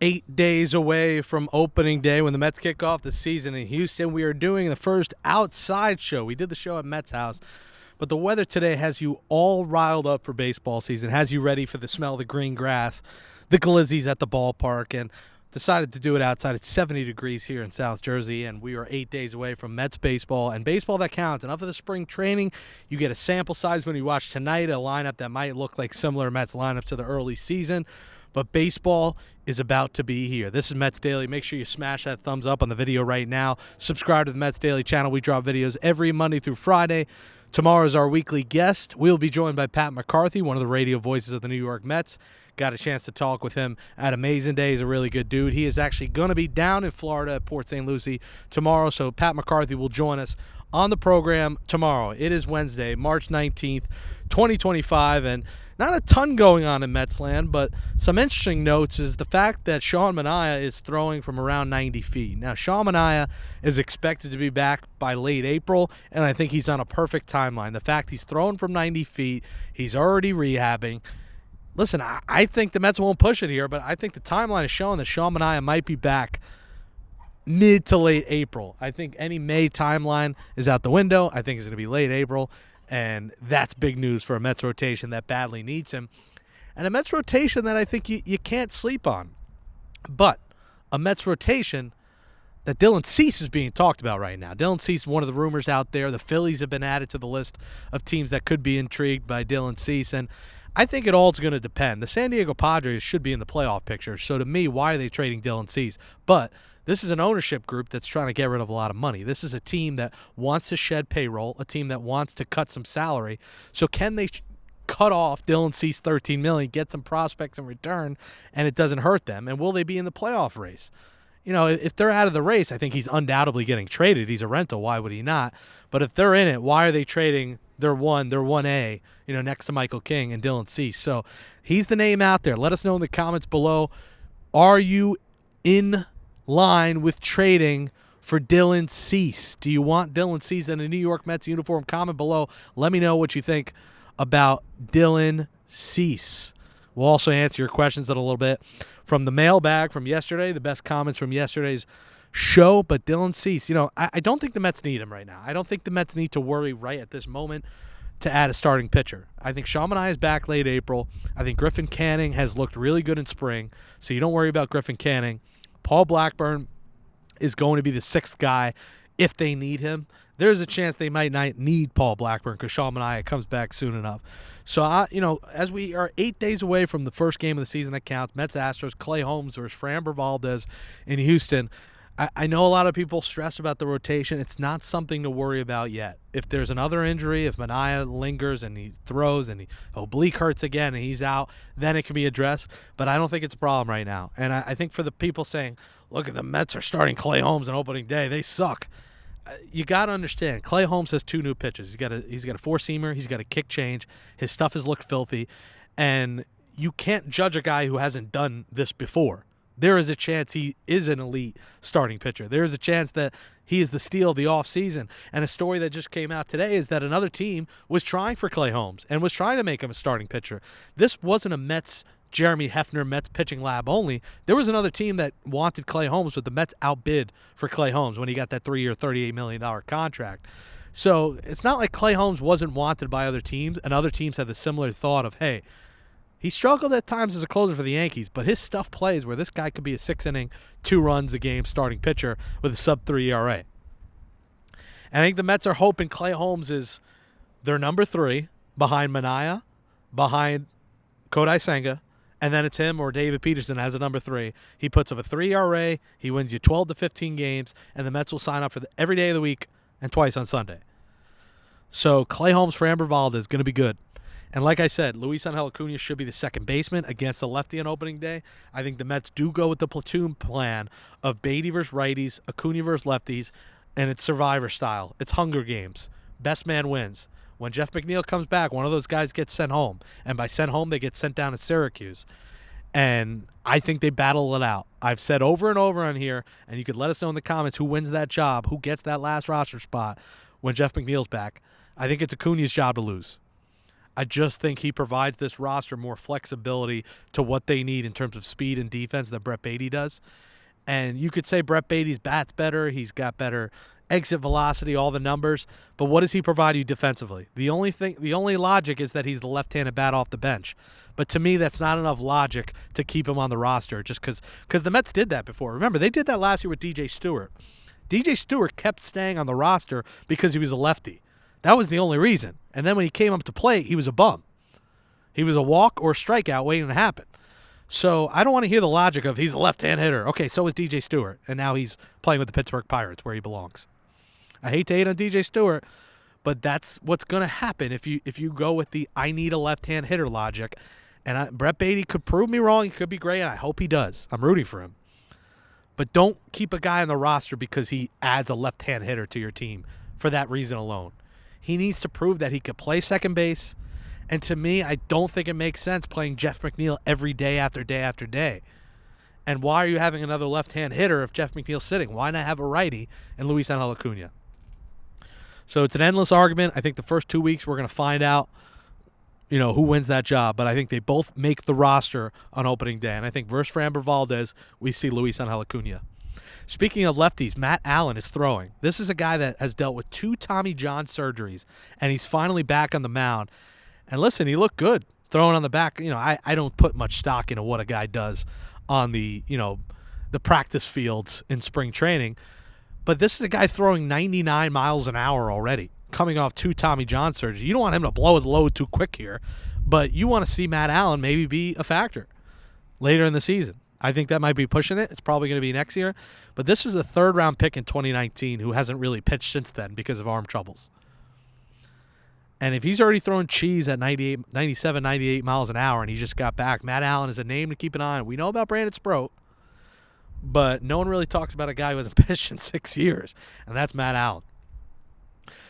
8 days away from opening day when the Mets kick off the season in Houston. We are doing the first outside show. We did the show at Mets House, but the weather today has you all riled up for baseball season, has you ready for the smell of the green grass, the glizzies at the ballpark, and decided to do it outside. It's 70 degrees here in South Jersey, and we are 8 days away from Mets baseball and baseball that counts. Enough of the spring training. You get a sample size when you watch tonight, a lineup that might look like similar Mets lineups to the early season. But baseball is about to be here. This is Mets Daily. Make sure you smash that thumbs up on the video right now. Subscribe to the Mets Daily channel. We drop videos every Monday through Friday. Tomorrow is our weekly guest. We'll be joined by Pat McCarthy, one of the radio voices of the New York Mets. Got a chance to talk with him at Amazing Day. He's a really good dude. He is actually going to be down in Florida at Port St. Lucie tomorrow, so Pat McCarthy will join us on the program tomorrow. It is Wednesday, March 19th, 2025, and not a ton going on in Metsland, but some interesting notes is the fact that Sean Manaea is throwing from around 90 feet. Now, Sean Manaea is expected to be back by late April, and I think he's on a perfect timeline. The fact he's throwing from 90 feet, he's already rehabbing. Listen, I think the Mets won't push it here, but I think the timeline is showing that Sean Manaea might be back mid to late April. I think any May timeline is out the window. I think it's going to be late April. And that's big news for a Mets rotation that badly needs him. And a Mets rotation that I think you can't sleep on. But a Mets rotation that Dylan Cease is being talked about right now. Dylan Cease is one of the rumors out there. The Phillies have been added to the list of teams that could be intrigued by Dylan Cease. And I think it all is going to depend. The San Diego Padres should be in the playoff picture. So to me, why are they trading Dylan Cease? But this is an ownership group that's trying to get rid of a lot of money. This is a team that wants to shed payroll, a team that wants to cut some salary. So can they cut off Dylan Cease $13 million, get some prospects in return, and it doesn't hurt them? And will they be in the playoff race? You know, if they're out of the race, I think he's undoubtedly getting traded. He's a rental. Why would he not? But if they're in it, why are they trading their 1A, next to Michael King and Dylan Cease? So he's the name out there. Let us know in the comments below. Are you in line with trading for Dylan Cease? Do you want Dylan Cease in a New York Mets uniform? Comment below. Let me know what you think about Dylan Cease. We'll also answer your questions in a little bit from the mailbag from yesterday, the best comments from yesterday's show. But Dylan Cease, I don't think the Mets need him right now. I don't think the Mets need to worry right at this moment to add a starting pitcher. I think Sean Manaea is back late April. I think Griffin Canning has looked really good in spring, so you don't worry about Griffin Canning. Paul Blackburn is going to be the sixth guy if they need him. There's a chance they might not need Paul Blackburn because Sean Manaea comes back soon enough. So, as we are 8 days away from the first game of the season that counts, Mets-Astros, Clay Holmes versus Framber Valdez in Houston. I know a lot of people stress about the rotation. It's not something to worry about yet. If there's another injury, if Manaea lingers and he throws and oblique hurts again and he's out, then it can be addressed. But I don't think it's a problem right now. And I think for the people saying, look, the Mets are starting Clay Holmes on opening day, they suck. You got to understand, Clay Holmes has two new pitches. He's got a four-seamer. He's got a kick change. His stuff has looked filthy. And you can't judge a guy who hasn't done this before. There is a chance he is an elite starting pitcher. There is a chance that he is the steal of the offseason. And a story that just came out today is that another team was trying for Clay Holmes and was trying to make him a starting pitcher. This wasn't a Mets Jeremy Hefner Mets pitching lab only. There was another team that wanted Clay Holmes, but the Mets outbid for Clay Holmes when he got that 3-year, $38 million contract. So it's not like Clay Holmes wasn't wanted by other teams, and other teams had the similar thought of, hey, he struggled at times as a closer for the Yankees, but his stuff plays where this guy could be a 6-inning, 2 runs a game starting pitcher with a sub-3 ERA. And I think the Mets are hoping Clay Holmes is their number 3 behind Manaea, behind Kodai Senga, and then it's him or David Peterson as a number 3. He puts up a 3 ERA, he wins you 12 to 15 games, and the Mets will sign up for every day of the week and twice on Sunday. So Clay Holmes, Framber Valdez is going to be good. And like I said, Luis Angel Acuna should be the second baseman against the lefty on opening day. I think the Mets do go with the platoon plan of Beatty versus righties, Acuna versus lefties, and it's survivor style. It's Hunger Games. Best man wins. When Jeff McNeil comes back, one of those guys gets sent home. And by sent home, they get sent down to Syracuse. And I think they battle it out. I've said over and over on here, and you could let us know in the comments who wins that job, who gets that last roster spot when Jeff McNeil's back. I think it's Acuna's job to lose. I just think he provides this roster more flexibility to what they need in terms of speed and defense than Brett Beatty does. And you could say Brett Beatty's bat's better. He's got better exit velocity, all the numbers. But what does he provide you defensively? The only logic is that he's the left-handed bat off the bench. But to me, that's not enough logic to keep him on the roster just because the Mets did that before. Remember, they did that last year with DJ Stewart. DJ Stewart kept staying on the roster because he was a lefty. That was the only reason. And then when he came up to plate, he was a bum. He was a walk or a strikeout waiting to happen. So I don't want to hear the logic of he's a left-hand hitter. Okay, so is DJ Stewart, and now he's playing with the Pittsburgh Pirates where he belongs. I hate to hate on DJ Stewart, but that's what's going to happen if you go with the I need a left-hand hitter logic. And Brett Beatty could prove me wrong. He could be great, and I hope he does. I'm rooting for him. But don't keep a guy on the roster because he adds a left-hand hitter to your team for that reason alone. He needs to prove that he could play second base. And to me, I don't think it makes sense playing Jeff McNeil every day after day after day. And why are you having another left-hand hitter if Jeff McNeil's sitting? Why not have a righty and Luis Angel Acuna? So it's an endless argument. I think the first 2 weeks we're going to find out, who wins that job. But I think they both make the roster on opening day. And I think versus Framber Valdez, we see Luis Angel Acuna. Speaking of lefties, Matt Allen is throwing. This is a guy that has dealt with 2 Tommy John surgeries, and he's finally back on the mound. And listen, he looked good throwing on the back. I don't put much stock into what a guy does on the practice fields in spring training. But this is a guy throwing 99 miles an hour already, coming off 2 Tommy John surgeries. You don't want him to blow his load too quick here, but you want to see Matt Allen maybe be a factor later in the season. I think that might be pushing it. It's probably going to be next year. But this is a third-round pick in 2019 who hasn't really pitched since then because of arm troubles. And if he's already throwing cheese at 97, 98 miles an hour and he just got back, Matt Allen is a name to keep an eye on. We know about Brandon Sproat, but no one really talks about a guy who hasn't pitched in 6 years, and that's Matt Allen.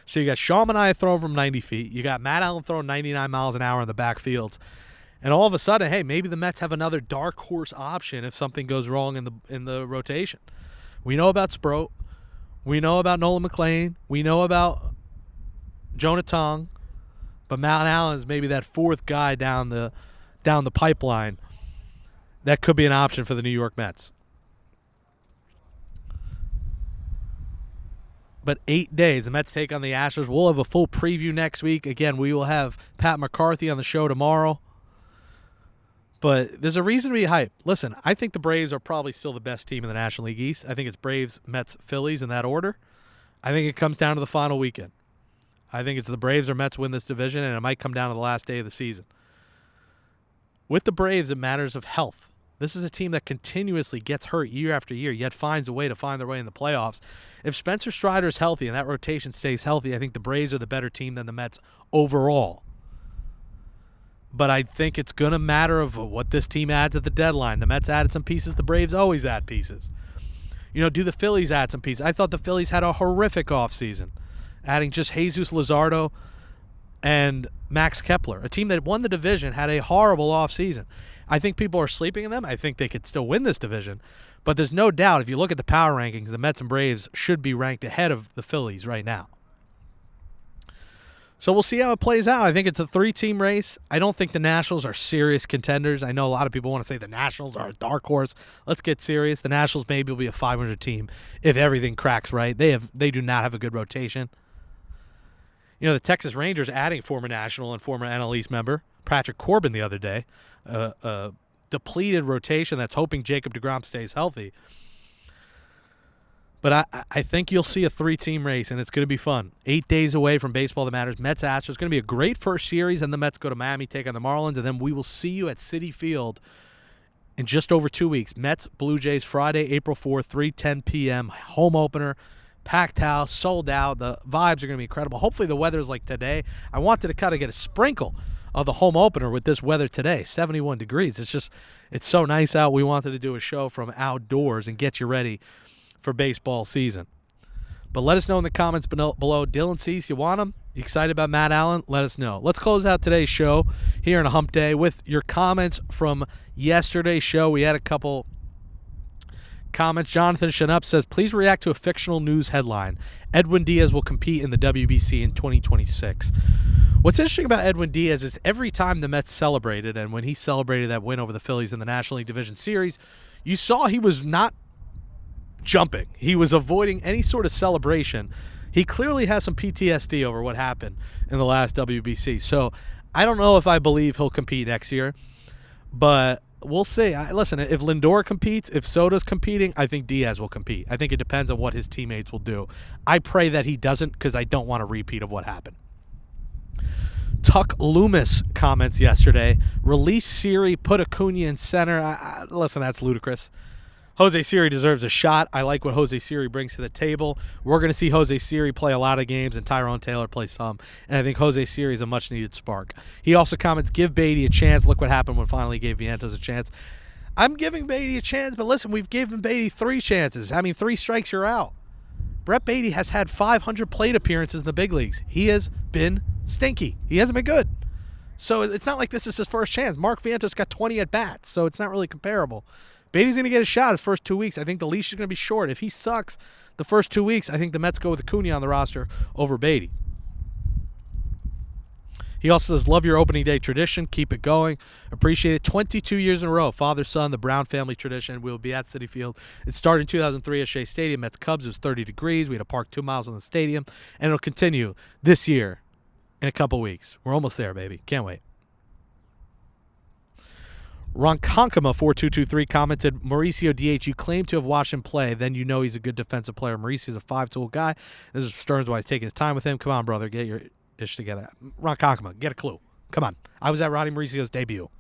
So you got Sean Manaea throwing from 90 feet. You got Matt Allen throwing 99 miles an hour in the backfields. And all of a sudden, hey, maybe the Mets have another dark horse option if something goes wrong in the rotation. We know about Sproat. We know about Nolan McLean. We know about Jonah Tong. But Matt Allen is maybe that fourth guy down the pipeline that could be an option for the New York Mets. But 8 days, the Mets take on the Astros. We'll have a full preview next week. Again, we will have Pat McCarthy on the show tomorrow. But there's a reason to be hyped. Listen, I think the Braves are probably still the best team in the National League East. I think it's Braves, Mets, Phillies in that order. I think it comes down to the final weekend. I think it's the Braves or Mets win this division, and it might come down to the last day of the season. With the Braves, it matters of health. This is a team that continuously gets hurt year after year, yet finds a way to find their way in the playoffs. If Spencer Strider is healthy and that rotation stays healthy, I think the Braves are the better team than the Mets overall. But I think it's going to matter of what this team adds at the deadline. The Mets added some pieces. The Braves always add pieces. Do the Phillies add some pieces? I thought the Phillies had a horrific offseason, adding just Jesus Luzardo and Max Kepler. A team that won the division had a horrible offseason. I think people are sleeping in them. I think they could still win this division. But there's no doubt, if you look at the power rankings, the Mets and Braves should be ranked ahead of the Phillies right now. So we'll see how it plays out. I think it's a 3-team race. I don't think the Nationals are serious contenders. I know a lot of people want to say the Nationals are a dark horse. Let's get serious. The Nationals maybe will be a 500 team if everything cracks right. They do not have a good rotation. The Texas Rangers adding former National and former NL East member Patrick Corbin the other day. A depleted rotation that's hoping Jacob deGrom stays healthy. But I think you'll see a 3-team race, and it's going to be fun. 8 days away from Baseball That Matters. Mets-Astros. It's going to be a great first series, and the Mets go to Miami, take on the Marlins, and then we will see you at Citi Field in just over 2 weeks. Mets-Blue Jays, Friday, April 4th, 3:10 p.m. Home opener. Packed house, sold out. The vibes are going to be incredible. Hopefully the weather's like today. I wanted to kind of get a sprinkle of the home opener with this weather today, 71 degrees. It's so nice out. We wanted to do a show from outdoors and get you ready for baseball season. But let us know in the comments below. Dylan Cease, you want him? You excited about Matt Allen? Let us know. Let's close out today's show here on a hump day with your comments from yesterday's show. We had a couple comments. Jonathan Shanup says, please react to a fictional news headline. Edwin Diaz will compete in the WBC in 2026. What's interesting about Edwin Diaz is every time the Mets celebrated, and when he celebrated that win over the Phillies in the National League Division Series, you saw he was not jumping. He was avoiding any sort of celebration. He clearly has some PTSD over what happened in the last WBC. So I don't know if I believe he'll compete next year, but we'll see. Listen, if Lindor competes, if Soto's competing, I think Diaz will compete. I think it depends on what his teammates will do. I pray that he doesn't, because I don't want a repeat of what happened. Tuck Loomis comments yesterday, release Siri, put Acuna in center. Listen, that's ludicrous. Jose Siri deserves a shot. I like what Jose Siri brings to the table. We're going to see Jose Siri play a lot of games and Tyrone Taylor play some. And I think Jose Siri is a much-needed spark. He also comments, give Beatty a chance. Look what happened when finally gave Vientos a chance. I'm giving Beatty a chance, but listen, we've given Beatty 3 chances. 3 strikes, you're out. Brett Beatty has had 500 plate appearances in the big leagues. He has been stinky. He hasn't been good. So it's not like this is his first chance. Mark Vientos got 20 at-bats, so it's not really comparable. Beatty's going to get a shot his first 2 weeks. I think the leash is going to be short. If he sucks the first 2 weeks, I think the Mets go with Acuna on the roster over Beatty. He also says, love your opening day tradition. Keep it going. Appreciate it. 22 years in a row. Father, son, the Brown family tradition. We will be at Citi Field. It started in 2003 at Shea Stadium. Mets Cubs. It was 30 degrees. We had to park 2 miles from the stadium. And it'll continue this year in a couple weeks. We're almost there, baby. Can't wait. Ronkonkoma4223 commented, Mauricio DH, you claim to have watched him play, then you know he's a good defensive player. Mauricio's a 5-tool guy. This is Stearns why he's taking his time with him. Come on, brother. Get your ish together. Ronkonkoma, get a clue. Come on. I was at Ronnie Mauricio's debut.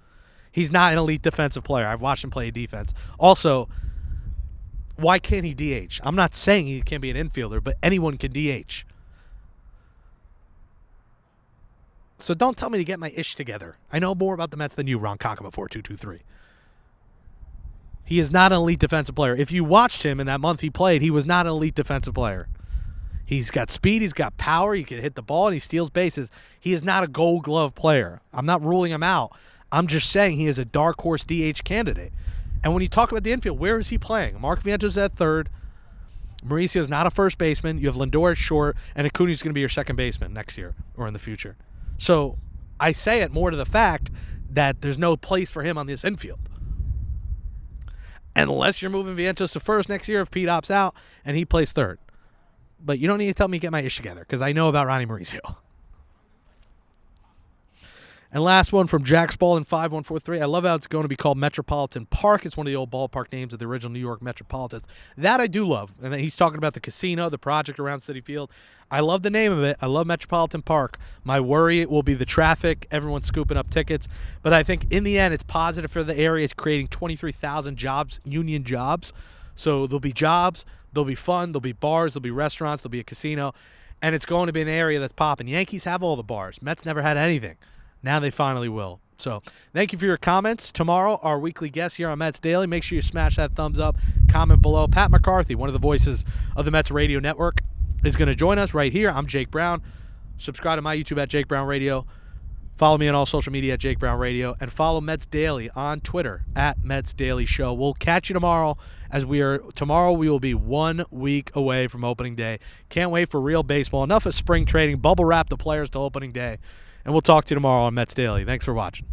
He's not an elite defensive player. I've watched him play defense. Also, why can't he DH? I'm not saying he can't be an infielder, but anyone can DH. So don't tell me to get my ish together. I know more about the Mets than you, Ronkonkoma4223. He is not an elite defensive player. If you watched him in that month he played, he was not an elite defensive player. He's got speed, he's got power, he can hit the ball, and he steals bases. He is not a Gold Glove player. I'm not ruling him out. I'm just saying he is a dark horse DH candidate. And when you talk about the infield, where is he playing? Mark Vientos is at third. Mauricio is not a first baseman. You have Lindor at short, and Acuna is going to be your second baseman next year or in the future. So I say it more to the fact that there's no place for him on this infield. Unless you're moving Vientos to first next year if Pete opts out and he plays third. But you don't need to tell me to get my ish together because I know about Ronnie Mauricio. And last one from Jack Spalding 5143. I love how it's going to be called Metropolitan Park. It's one of the old ballpark names of the original New York Metropolitans. That I do love. And then he's talking about the casino, the project around Citi Field. I love the name of it. I love Metropolitan Park. My worry will be the traffic, everyone scooping up tickets. But I think in the end, it's positive for the area. It's creating 23,000 jobs, union jobs. So there'll be jobs, there'll be fun, there'll be bars, there'll be restaurants, there'll be a casino. And it's going to be an area that's popping. Yankees have all the bars. Mets never had anything. Now they finally will. So thank you for your comments. Tomorrow, our weekly guest here on Mets Daily. Make sure you smash that thumbs up. Comment below. Pat McCarthy, one of the voices of the Mets Radio Network, is going to join us right here. I'm Jake Brown. Subscribe to my YouTube at Jake Brown Radio. Follow me on all social media at Jake Brown Radio. And follow Mets Daily on Twitter at Mets Daily Show. We'll catch you tomorrow tomorrow we will be 1 week away from opening day. Can't wait for real baseball. Enough of spring trading. Bubble wrap the players till opening day. And we'll talk to you tomorrow on Mets Daily. Thanks for watching.